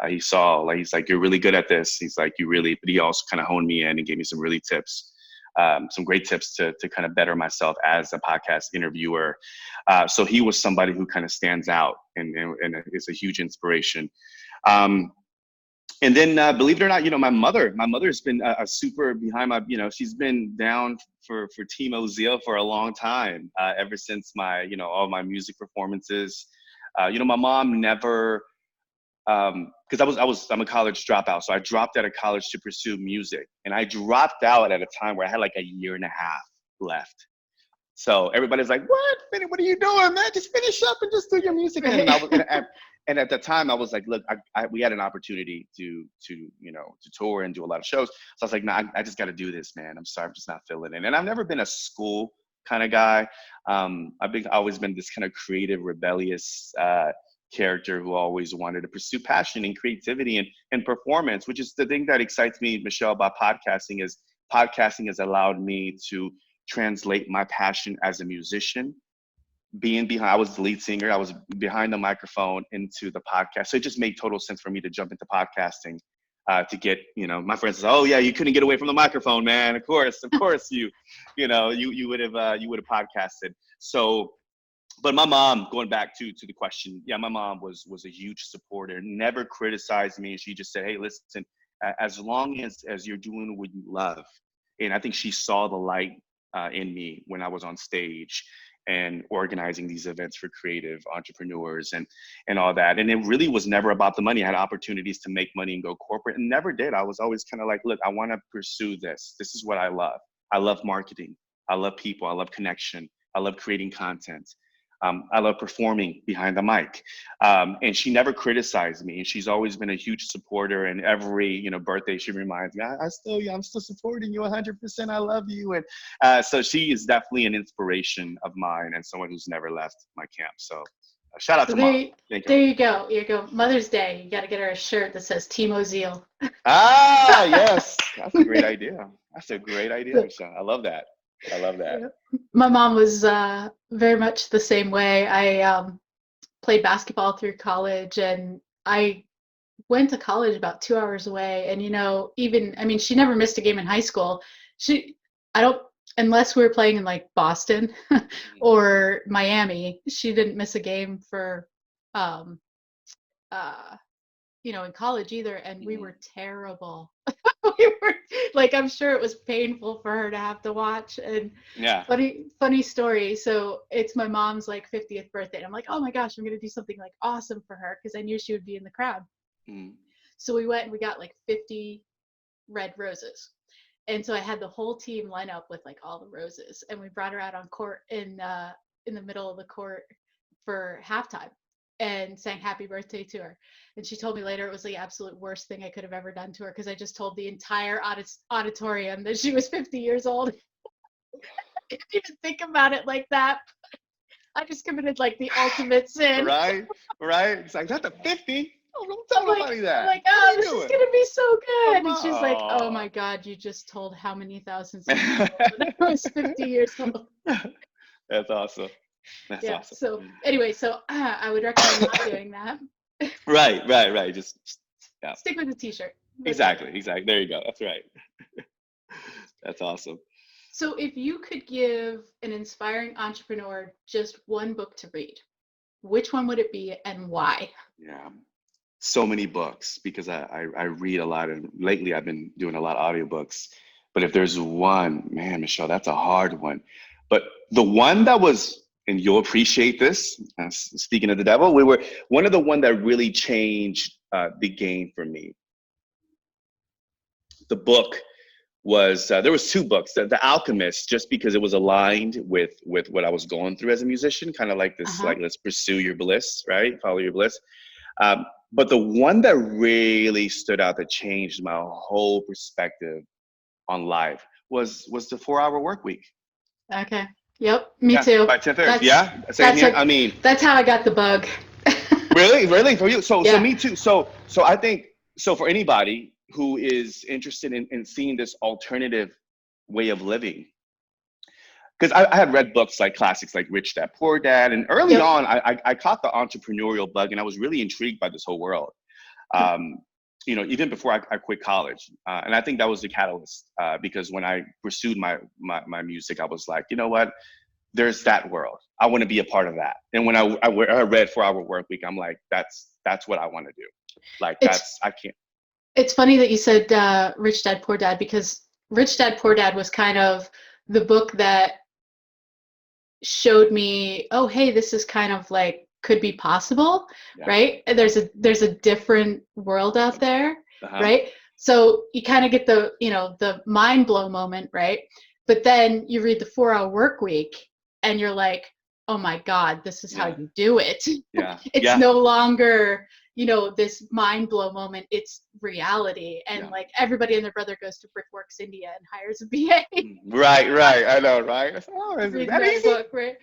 He saw like he's like, you're really good at this. He's like, you really, but he also kind of honed me in and gave me some really tips. Some great tips to kind of better myself as a podcast interviewer. So he was somebody who kind of stands out and is a huge inspiration. Um, and then believe it or not, my mother's been a super behind my, she's been down for Team Ozeal for a long time, ever since all my music performances. My mom never, because I'm a college dropout, so I dropped out of college to pursue music, and I dropped out at a time where I had like a year and a half left. So everybody's like, "What? What are you doing, man? Just finish up and just do your music thing." And I Right. was, and at the time, I was like, "Look, we had an opportunity to tour and do a lot of shows." So I was like, "Nah, I just got to do this, man. I'm sorry, I'm just not feeling it." And I've never been a school kind of guy. I've always been this kind of creative, rebellious character who always wanted to pursue passion and creativity and performance, which is the thing that excites me, Michelle, about podcasting. Is podcasting has allowed me to translate my passion as a musician, being behind, I was the lead singer, I was behind the microphone, into the podcast. So it just made total sense for me to jump into podcasting, to get, my friends say, "Oh yeah, you couldn't get away from the microphone, man. Of course you would have podcasted." So, but my mom, going back to the question, yeah, my mom was a huge supporter, never criticized me. She just said, "Hey, listen, as long as you're doing what you love," and I think she saw the light in me when I was on stage and organizing these events for creative entrepreneurs and all that. And it really was never about the money. I had opportunities to make money and go corporate, and never did. I was always kind of like, "Look, I want to pursue this. This is what I love. I love marketing. I love people. I love connection. I love creating content. I love performing behind the mic." And she never criticized me. And she's always been a huge supporter. And every, birthday, she reminds me, I'm still supporting you 100%. I love you. And so she is definitely an inspiration of mine and someone who's never left my camp. So shout out So to mom. Thank you. there you go. You go. Mother's Day. You got to get her a shirt that says Team Ozeal. Ah, yes. That's a great idea. That's a great idea, Michelle. I love that. I love that. Yeah. My mom was very much the same way. I played basketball through college, and I went to college about 2 hours away. And she never missed a game in high school. I don't, unless we were playing in like Boston or Miami, she didn't miss a game for um, uh, in college either, and we Mm-hmm. were terrible. We were like, I'm sure it was painful for her to have to watch. And Yeah. funny story. So it's my mom's like 50th birthday. And I'm like, oh my gosh, I'm gonna do something like awesome for her because I knew she would be in the crowd. Mm-hmm. So we went and we got like 50 red roses. And so I had the whole team line up with like all the roses, and we brought her out on court in the middle of the court for halftime. and sang happy birthday to her. And she told me later it was the absolute worst thing I could have ever done to her, because I just told the entire auditorium that she was 50 years old. I didn't even think about it like that. I just committed like the ultimate sin. Right. It's like, that's a 50. Oh, don't tell nobody that. I'm like, What oh, are you this is doing? gonna be so good. Come And she's like, oh on. my God, you just told how many thousands of people that I was 50 years old. That's awesome. That's Yeah. awesome. So anyway, I would recommend not doing that. Right. Just yeah. Stick with the t-shirt. Exactly. There you go. That's right. That's awesome. So if you could give an inspiring entrepreneur just one book to read, which one would it be and why? Yeah. So many books, because I read a lot, and lately I've been doing a lot of audiobooks. But if there's one, man, Michelle, that's a hard one. But the one that was, and you'll appreciate this, speaking of the devil, one of the one that really changed the game for me. The book was, there was two books, The Alchemist, just because it was aligned with what I was going through as a musician, kind of like this, like, let's pursue your bliss, right? Follow your bliss. But the one that really stood out, that changed my whole perspective on life, was the 4-Hour Work Week. Okay. Yep. Me too. By Tim Ferriss. Yeah. Same here. I mean, that's how I got the bug. really for you. So yeah. So me too. So I think, so for anybody who is interested in seeing this alternative way of living, because I had read books like classics like Rich Dad Poor Dad, and early on I caught the entrepreneurial bug, and I was really intrigued by this whole world. Even before I quit college, and I think that was the catalyst, because when I pursued my music, I was like, you know what, there's that world. I want to be a part of that. And when I read 4-Hour Work Week, I'm like, that's what I want to do. Like, I can't. It's funny that you said Rich Dad Poor Dad, because Rich Dad Poor Dad was kind of the book that showed me, oh, hey, this is kind of like could be possible, right? And there's a different world out there, right? So you kind of get the mind blow moment, right? But then you read the 4-Hour Work Week and you're like, oh my God, this is how you do it. It's no longer, this mind blow moment, it's reality. And like everybody and their brother goes to Brickworks India and hires a BA. Right. I know, right? Oh, is that easy? Book, right?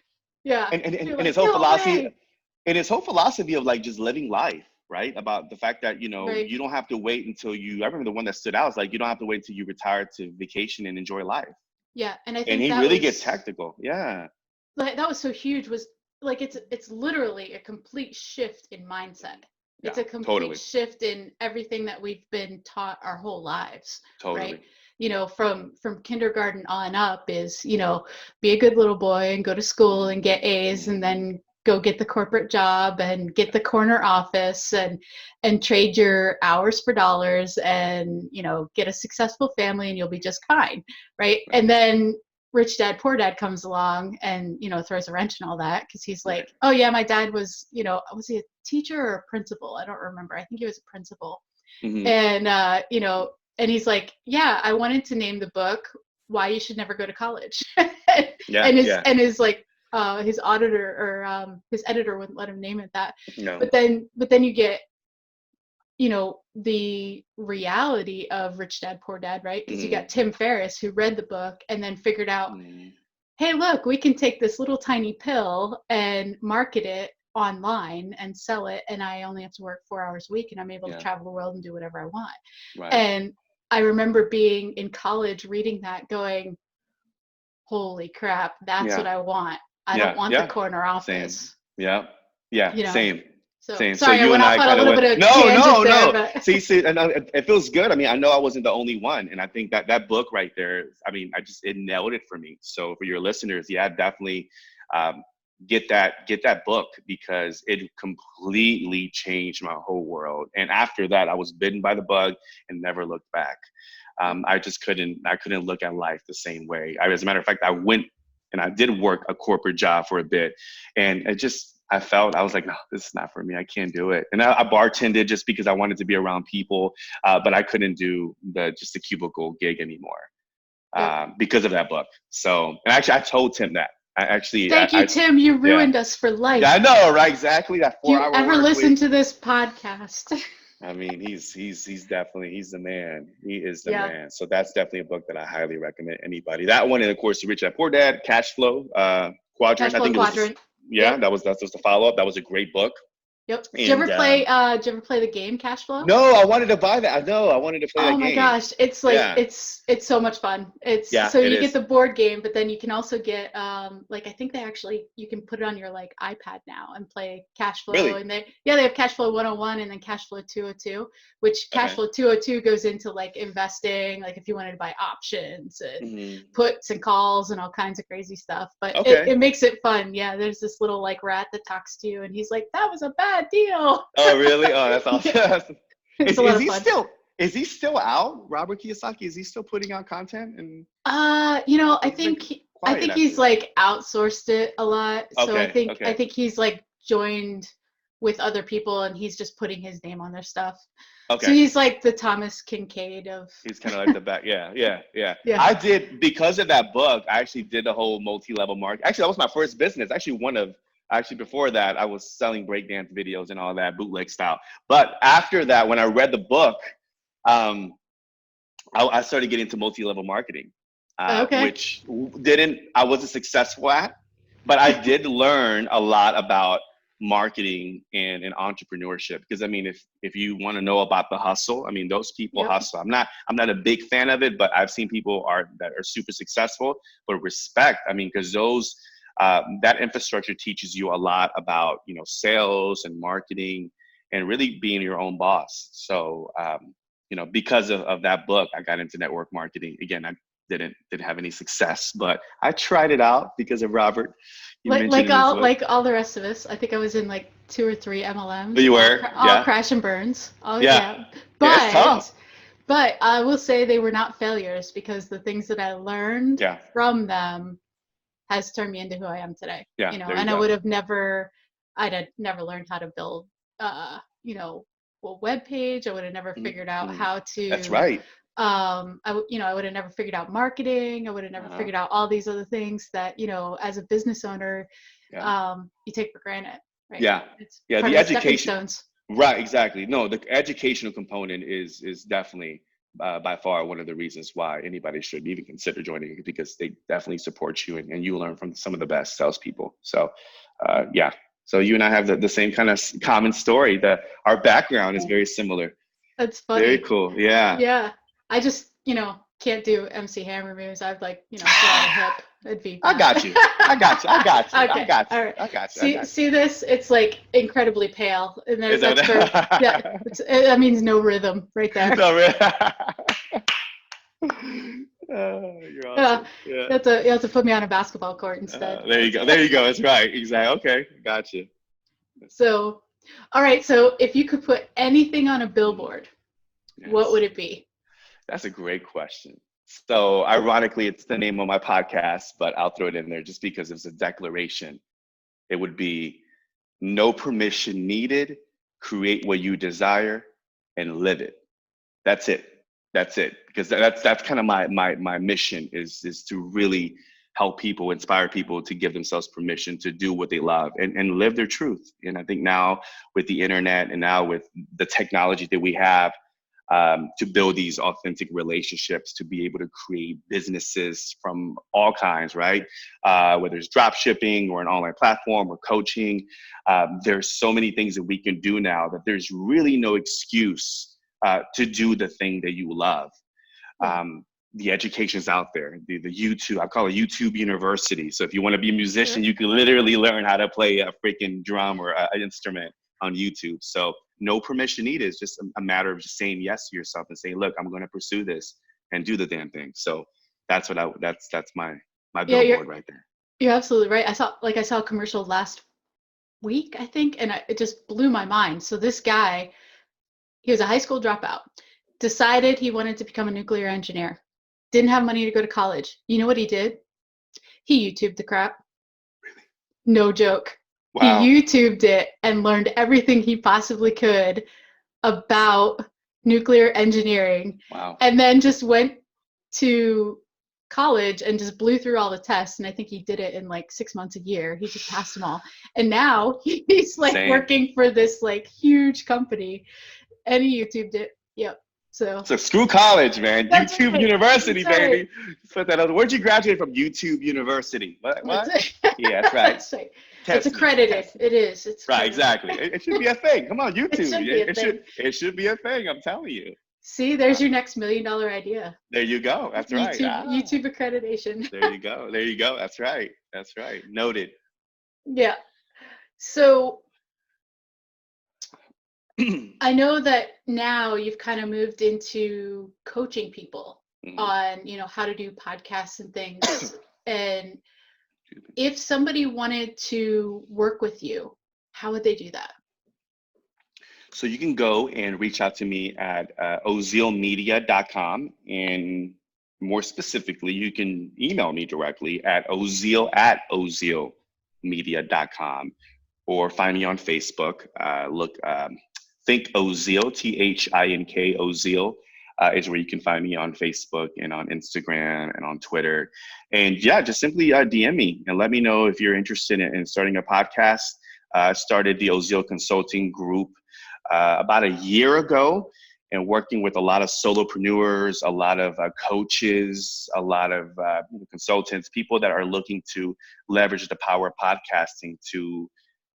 Yeah. And like, his whole philosophy, of like just living life, right? About the fact that, you don't have to wait until I remember the one that stood out was like, you don't have to wait till you retire to vacation and enjoy life. Yeah. And I think he really gets tactical. Yeah. Like that was so huge, was like, it's literally a complete shift in mindset. It's a complete shift in everything that we've been taught our whole lives. Right? From kindergarten on up is, be a good little boy and go to school and get A's, and then go get the corporate job and get the corner office and trade your hours for dollars and, get a successful family and you'll be just fine. Right. And then Rich Dad Poor Dad comes along and, throws a wrench in all that, because he's like, oh yeah, my dad was, was he a teacher or a principal? I don't remember. I think he was a principal. And, and he's like, yeah, I wanted to name the book Why You Should Never Go to College. And his like, his auditor or his editor wouldn't let him name it that. No. But then you get, the reality of Rich Dad Poor Dad, right? Because you got Tim Ferriss, who read the book and then figured out, hey, look, we can take this little tiny pill and market it online and sell it, and I only have to work 4 hours a week and I'm able to travel the world and do whatever I want. Right. And I remember being in college reading that going, holy crap, that's what I want. I don't want the corner office. Same. Same. Same. Sorry, so you and I kind of went no. See, and it feels good. I mean, I know I wasn't the only one, and I think that book right there, I mean, it nailed it for me. So for your listeners, definitely get that book, because it completely changed my whole world. And after that, I was bitten by the bug and never looked back. I just couldn't look at life the same way. As a matter of fact, I went and I did work a corporate job for a bit, and I was like, no, this is not for me. I can't do it. And I bartended just because I wanted to be around people, but I couldn't do the cubicle gig anymore because of that book. So, and actually I told Tim that. I actually, Thank you, Tim. You yeah. ruined us for life. Yeah, I know, right? Exactly. That Do you 4 hour ever work listen week. to this podcast? I mean, he's definitely, he's the man. He is the Yeah. man. So that's definitely a book that I highly recommend anybody. That one, and of course, Rich Dad Poor Dad, Cash Flow Quadrant. Cash I Flow think it was, Quadrant. yeah, Yep. that was the follow up. That was a great book. Yep. Did you And ever play? Did you ever play the game Cash Flow? no, I wanted to buy that. I know, I wanted to play Oh that my game. gosh, it's like Yeah, it's so much fun. It's yeah, so it you get is. the board game, but then you can also get like I think they actually you can put it on your like iPad now and play Cash Flow, Really? and they have Cash Flow 101 and then Cash Flow 202, which Cash Okay. Flow 202 goes into like investing, like if you wanted to buy options and Hmm. puts and calls and all kinds of crazy stuff. But Okay. it makes it fun. Yeah, there's this little like rat that talks to you and he's like, that was a bad deal. Oh, really? Oh, that's Yeah, awesome. it's Is a lot is of he fun. still is he still out? Robert Kiyosaki, is he still putting out content? And You know, he's been I quiet, think I he's feel. like outsourced it a lot. So Okay, I okay, think he's like joined with other people and he's just putting his name on their stuff. So okay. he's like the Thomas Kincaid of He's kind of like the back. Yeah, yeah, yeah. yeah. I did, because of that book. I actually did the whole multi-level market. Actually, that was my first business. Actually, before that, I was selling breakdance videos and all that bootleg style. But after that, when I read the book, um, I started getting into multi-level marketing, Okay. which I wasn't successful at, but I did learn a lot about marketing and entrepreneurship. Because I mean, if you want to know about the hustle, I mean, those people Yep. hustle. I'm not a big fan of it, but I've seen people that are super successful. But respect, I mean, because that infrastructure teaches you a lot about, sales and marketing and really being your own boss. So because of that book, I got into network marketing. Again, I didn't have any success, but I tried it out because of Robert. You mentioned in his book. Like all the rest of us. I think I was in like 2 or 3 Oh, MLMs, you were? all Yeah. crash and burns. Oh Yeah. yeah. Yeah, it's tough. But I will say they were not failures because the things that I learned Yeah. from them has turned me into who I am today. Yeah. There you And go. I'd have never learned how to build, a web page. I would have never figured out Mhm. how That's to, right. I would have never figured out marketing. I would have never Uh-huh. figured out all these other things that, as a business owner, Yeah. you take for granted, right? Yeah. It's Yeah. part The of the stepping education. stones. Right. Exactly. No, the educational component is definitely by far one of the reasons why anybody should even consider joining it, because they definitely support you, and you learn from some of the best salespeople. So, yeah. So you and I have the same kind of common story. That our background is very similar. That's Very funny. cool. Yeah. Yeah. I just, can't do MC Hammer moves. I'd like, throw out a hip. It'd be I bad. got you. I got you. I got you. I Okay. got you. All right. I got you. I got you. See this? It's like incredibly pale. And Is that's for, yeah, that that means no rhythm right there. no, really? You're awesome. Yeah. You have to put me on a basketball court instead. There you go. There you go. That's right. Exactly. Okay. Got you. So, all right. So if you could put anything on a billboard, what Yes. would it be? That's a great question. So, ironically, it's the name of my podcast, but I'll throw it in there just because it's a declaration. It would be: no permission needed, create what you desire, and live it. That's it. That's it. Because that's kind of my mission is to really help people, inspire people to give themselves permission to do what they love and live their truth. And I think now with the internet and now with the technology that we have, to build these authentic relationships, to be able to create businesses from all kinds, right? Whether it's drop shipping or an online platform or coaching, there's so many things that we can do now that there's really no excuse to do the thing that you love. The education's out there. The YouTube, I call it YouTube University. So if you want to be a musician, you can literally learn how to play a freaking drum or an instrument on YouTube. So no permission needed. It's just a matter of just saying yes to yourself and saying, look, I'm going to pursue this and do the damn thing. So that's my billboard right there. You're absolutely right. I saw a commercial last week, I think, and it just blew my mind. So this guy, he was a high school dropout, decided he wanted to become a nuclear engineer, didn't have money to go to college. You know what he did? He YouTubed the crap. Really? No joke. Wow. He YouTubed it and learned everything he possibly could about nuclear engineering. Wow. And then just went to college and just blew through all the tests. And I think he did it in like 6 months, a year. He just passed them all. And now he's like Same. working for this like huge company, and he YouTubed it. Yep. So screw college, man. that's YouTube right. University, That's right. baby. Put that on. Where'd you graduate from? YouTube University. What? That's it. Yeah, that's right. That's right. Test It's me. accredited. Test me. It is. It's Right, accredited. exactly. It should be a thing. Come on, YouTube. It should be a thing. It should be a thing. I'm telling you. See, there's your next $1 million idea. There you go. That's right. YouTube accreditation. There you go. There you go. That's right. That's right. Noted. Yeah. So I know that now you've kind of moved into coaching people on, how to do podcasts and things. And if somebody wanted to work with you, how would they do that? So you can go and reach out to me at ozealmedia.com, and more specifically, you can email me directly at ozealmedia.com, or find me on Facebook. Think Ozeal, THINK Ozeal, is where you can find me on Facebook and on Instagram and on Twitter. And yeah, just simply DM me and let me know if you're interested in starting a podcast. I started the Ozeal Consulting Group about a year ago, and working with a lot of solopreneurs, a lot of coaches, a lot of consultants, people that are looking to leverage the power of podcasting to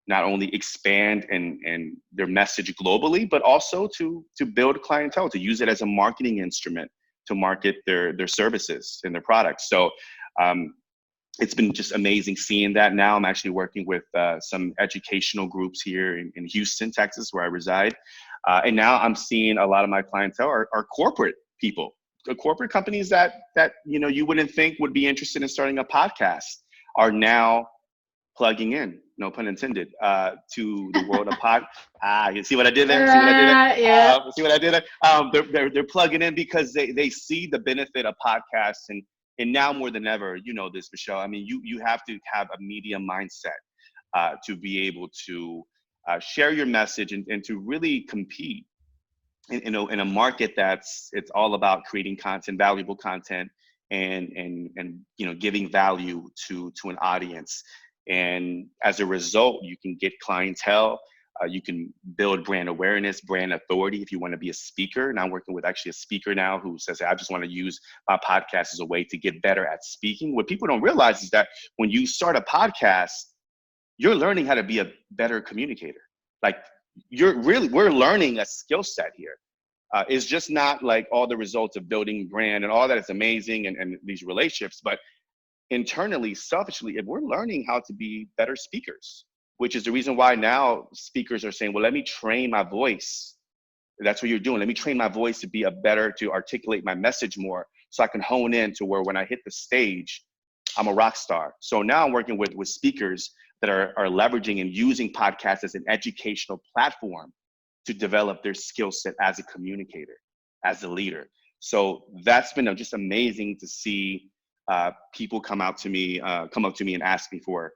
not only expand and their message globally, but also to build clientele, to use it as a marketing instrument to market their services and their products. So it's been just amazing seeing that. Now I'm actually working with some educational groups here in Houston, Texas, where I reside. And now I'm seeing a lot of my clientele are corporate people, corporate companies that you wouldn't think would be interested in starting a podcast are now plugging in, no pun intended, to the world of you see what I did there? See what I did there? Yeah. See what I did there? They're plugging in because they see the benefit of podcasts, and now more than ever, you know this, Michelle. I mean, you have to have a media mindset to be able to share your message and to really compete in a market it's all about creating content, valuable content, and giving value to an audience. And as a result, you can get clientele. You can build brand awareness, brand authority if you want to be a speaker. And I'm working with actually a speaker now who says, I just want to use my podcast as a way to get better at speaking. What people don't realize is that when you start a podcast, you're learning how to be a better communicator. Like we're learning a skill set here. It's just not like all the results of building brand and all that is amazing and these relationships, but internally, selfishly, if we're learning how to be better speakers, which is the reason why now speakers are saying, well, let me train my voice. That's what you're doing. Let me train my voice to be to articulate my message more so I can hone in to where when I hit the stage, I'm a rock star. So now I'm working with speakers that are leveraging and using podcasts as an educational platform to develop their skill set as a communicator, as a leader. So that's been just amazing to see people come up to me and ask me for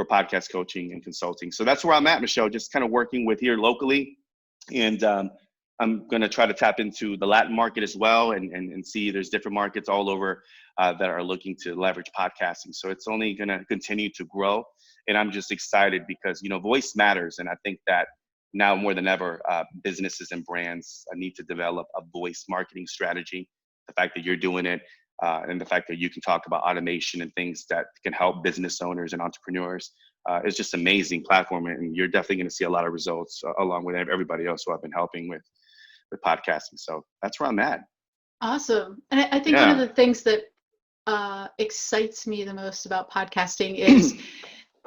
podcast coaching and consulting. So that's where I'm at, Michelle, just kind of working with here locally. And I'm going to try to tap into the Latin market as well and see there's different markets all over that are looking to leverage podcasting. So it's only going to continue to grow. And I'm just excited because, voice matters. And I think that now more than ever, businesses and brands need to develop a voice marketing strategy. The fact that you're doing it, and the fact that you can talk about automation and things that can help business owners and entrepreneurs is just amazing platform. And you're definitely going to see a lot of results along with everybody else who I've been helping with podcasting. So that's where I'm at. Awesome. And I think one of the things that excites me the most about podcasting is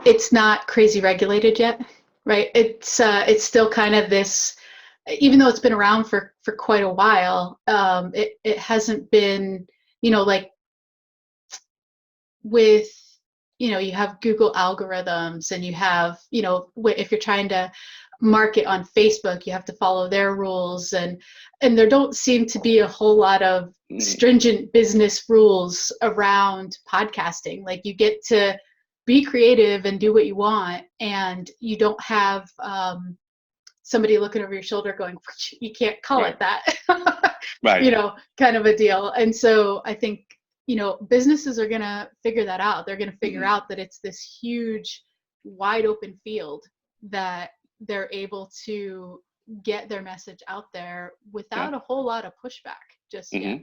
it's not crazy regulated yet, right? It's still kind of this, even though it's been around for quite a while, it hasn't been, like with, you have Google algorithms and you have, if you're trying to market on Facebook, you have to follow their rules, and there don't seem to be a whole lot of stringent business rules around podcasting. Like you get to be creative and do what you want, and you don't have somebody looking over your shoulder going, you can't call it that, right. Kind of a deal. And so I think businesses are going to figure that out. They're going to figure out that it's this huge, wide open field that they're able to get their message out there without a whole lot of pushback just yet.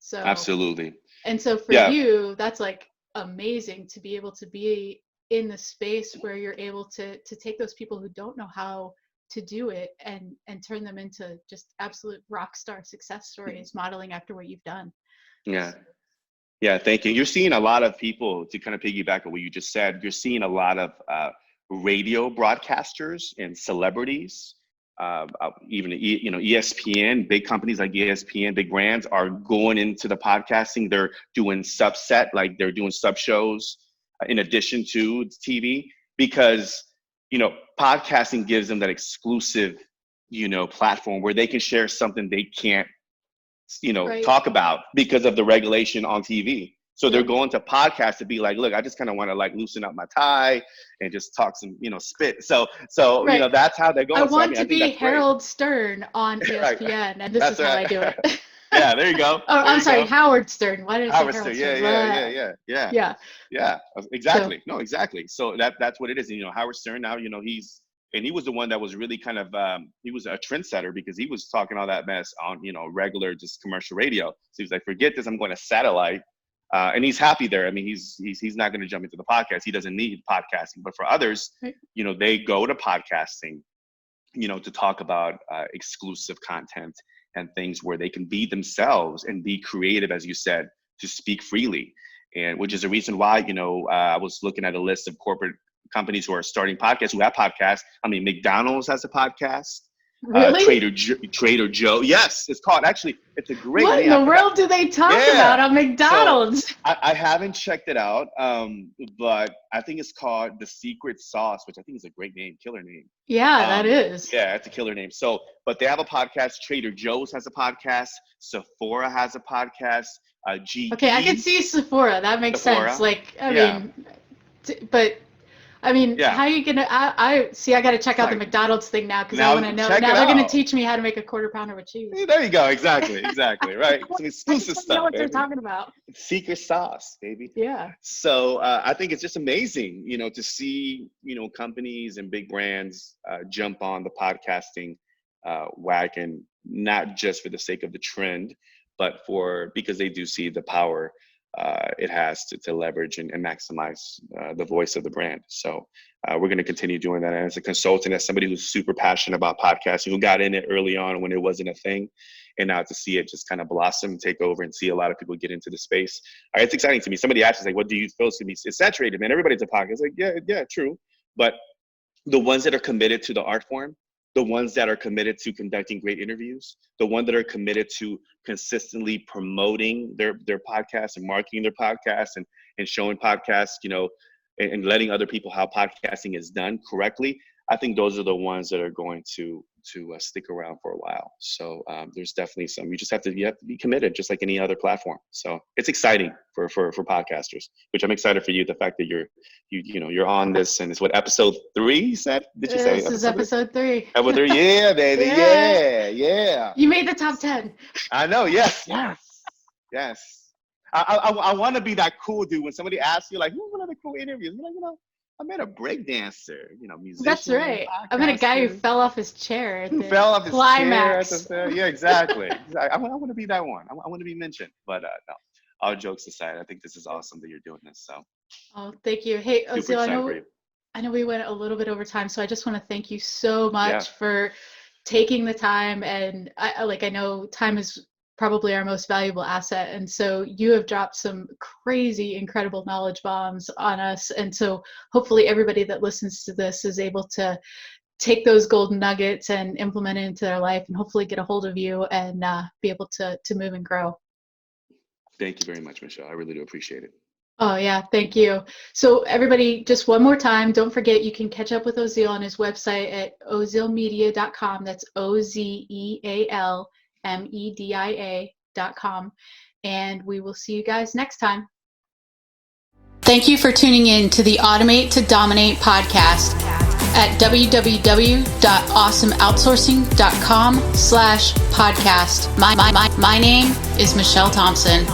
So absolutely. And so for you, that's like amazing to be able to be in the space where you're able to take those people who don't know how to do it and turn them into just absolute rock star success stories, modeling after what you've done. Yeah, thank you. You're seeing a lot of people, to kind of piggyback on what you just said, you're seeing a lot of radio broadcasters and celebrities, even ESPN, big companies like ESPN, big brands are going into the podcasting. They're doing subset, like they're doing sub shows in addition to TV, because podcasting gives them that exclusive platform where they can share something they can't talk about because of the regulation on TV. So they're going to podcasts to be like, look, I just kind of want to like loosen up my tie and just talk some, spit. So that's how they're going. I want to be Harold Stern on ESPN, and this is how I do it. Yeah, there you go. Oh, I'm sorry, Howard Stern. Why did I say Howard Stern? Yeah. Yeah, exactly. No, exactly. So that's what it is. Howard Stern now, he was the one that was really kind of, he was a trendsetter because he was talking all that mess on, regular just commercial radio. So he was like, forget this, I'm going to satellite. And he's happy there. I mean, he's not going to jump into the podcast. He doesn't need podcasting. But for others, they go to podcasting, to talk about exclusive content and things where they can be themselves and be creative, as you said, to speak freely. And which is the reason why, I was looking at a list of corporate companies who are starting podcasts, who have podcasts. I mean, McDonald's has a podcast. Really? Trader Joe. Yes, it's called. Actually, it's a great What name. in the world do they talk about on McDonald's? So, I haven't checked it out, but I think it's called The Secret Sauce, which I think is a great name, killer name. Yeah, that is. Yeah, it's a killer name. So, but they have a podcast. Trader Joe's has a podcast. Sephora has a podcast. GE. Okay, I can see Sephora. That makes sense. Like, I mean, but. I mean, how are you gonna? I got to check out the McDonald's thing now because I want to know. Now they're gonna teach me how to make a quarter pounder with cheese. There you go. Exactly. Right. Some exclusive stuff. I know what they're talking about. Secret sauce, baby. Yeah. So I think it's just amazing, to see companies and big brands jump on the podcasting wagon, not just for the sake of the trend, but because they do see the power it has to leverage and maximize the voice of the brand. So we're going to continue doing that. And as a consultant, as somebody who's super passionate about podcasting, who got in it early on when it wasn't a thing, and now to see it just kind of blossom, take over, and see a lot of people get into the space, it's exciting to me. Somebody asked me, like, what do you feel is going to be? It's saturated, man. Everybody's a podcast. Like, yeah, true. But the ones that are committed to the art form, the ones that are committed to conducting great interviews, the ones that are committed to consistently promoting their podcasts and marketing their podcasts and showing podcasts, and letting other people how podcasting is done correctly. I think those are the ones that are going to stick around for a while. So there's definitely some. You have to be committed, just like any other platform. So it's exciting for podcasters, which I'm excited for you. The fact that you're on this, and it's what, episode 3? You said? Did you say? This is episode 3. Episode 3, yeah, baby, yeah. You made the top 10. I know. Yes. I want to be that cool dude when somebody asks you, like, who's one of the cool interviews? You're like, I met a breakdancer, musician. That's right. I met a guy who fell off his chair at the climax. Yeah, exactly. I want to be that one. I want to be mentioned. But no, all jokes aside, I think this is awesome that you're doing this. So. Oh, thank you. Hey, Ozeal, I know we went a little bit over time, so I just want to thank you so much for taking the time. And I know time is probably our most valuable asset. And so you have dropped some crazy, incredible knowledge bombs on us. And so hopefully everybody that listens to this is able to take those golden nuggets and implement it into their life, and hopefully get a hold of you and be able to move and grow. Thank you very much, Michelle. I really do appreciate it. Oh, yeah. Thank you. So everybody, just one more time, don't forget you can catch up with Ozeal on his website at ozealmedia.com. That's OZEALmedia.com. And we will see you guys next time. Thank you for tuning in to the Automate to Dominate podcast at www.awesomeoutsourcing.com/podcast. My name is Michelle Thompson.